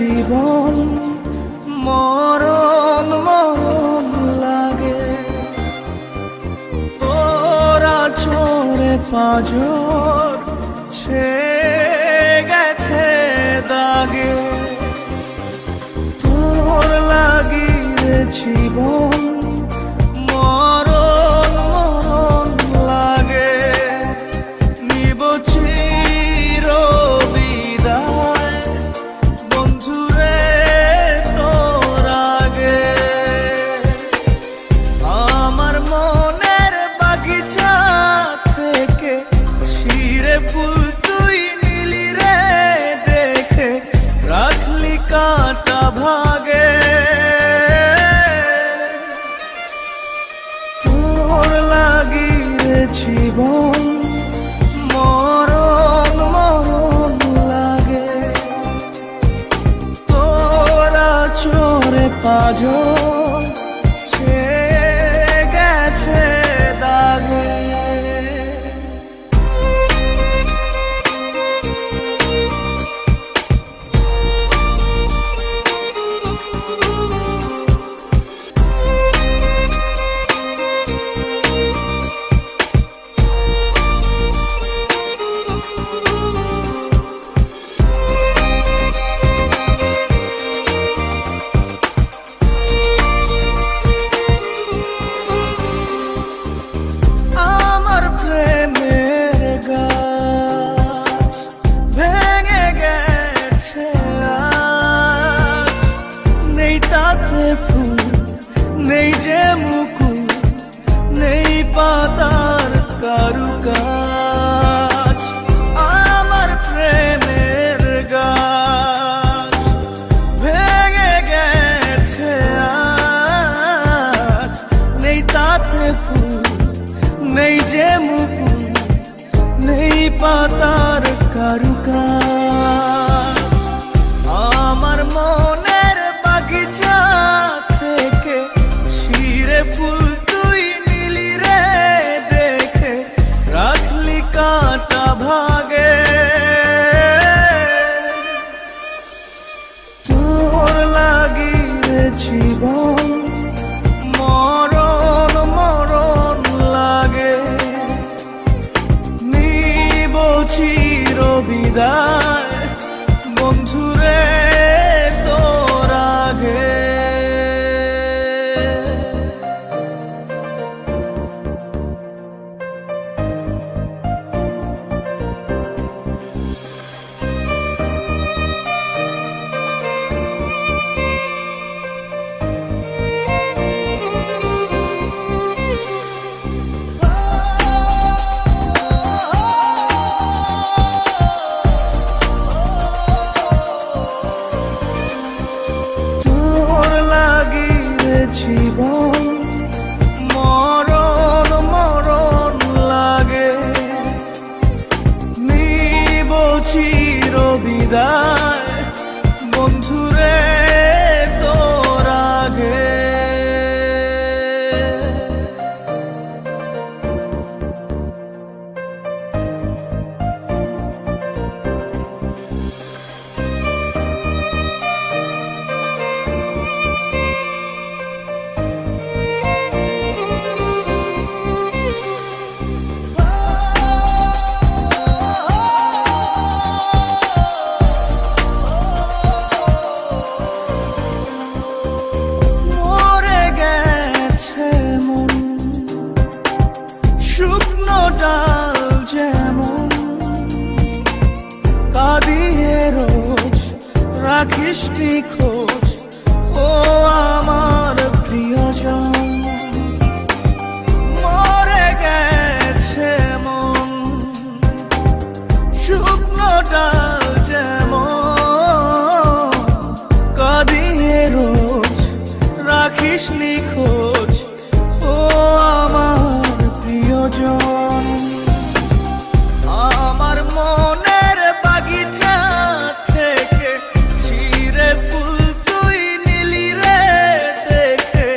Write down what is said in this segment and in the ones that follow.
জীবন মরণ মরণ লাগে, তোরা চোরে পাঁজর ছেয়ে গেছে দাগে, তোর লাগি রে জীবন মরণ মরণ লাগে, নিব চির বিদায় বন্ধুরে তোর আগে। আমার মনের বাগিচা থেকে ছিঁড়ে ফুল তুই নিলি রে দেখে, রাখলি কাটা ভাগে, তোর লাগি রে জীবন মরণ মরণ লাগে, তোরা চোরে পাঁজর ছেয়ে গেছে দাগে। নেই যে মুকুল নেই পাতার কারুকাজ, আমার প্রেমের গাছ ভেঙে গেছে আজ, নেই তাতে ফুল নেই যে মুকুল নেই পাতার কারুকাজ। আমার মনের বাগিচা থেকে ছিঁড়ে ফুল তুই নিলি রে দেখে, রাখলি কাটা ভাগে, তোর লাগি রে জীবন মরণ মরণ লাগে, নিব চির বিদায় বন্ধুরে তোর আগে। জীবন মরণ মরণ লাগে, নিব চির বিদায় বন্ধুরে তোর আগে। ডাল যেমন কাঁদিয়ে রোজ রাখিস খোঁজ, ও আমার প্রিয়জন মরে গেছে মন, শুকনো ডাল যেমন কাঁদিয়ে রোজ রাখিস খোঁজ, ও আমার প্রিয়জন। আমার মনের বাগিচা থেকে ছিঁড়ে ফুল তুই নিলি রে দেখে,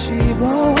বেশি বল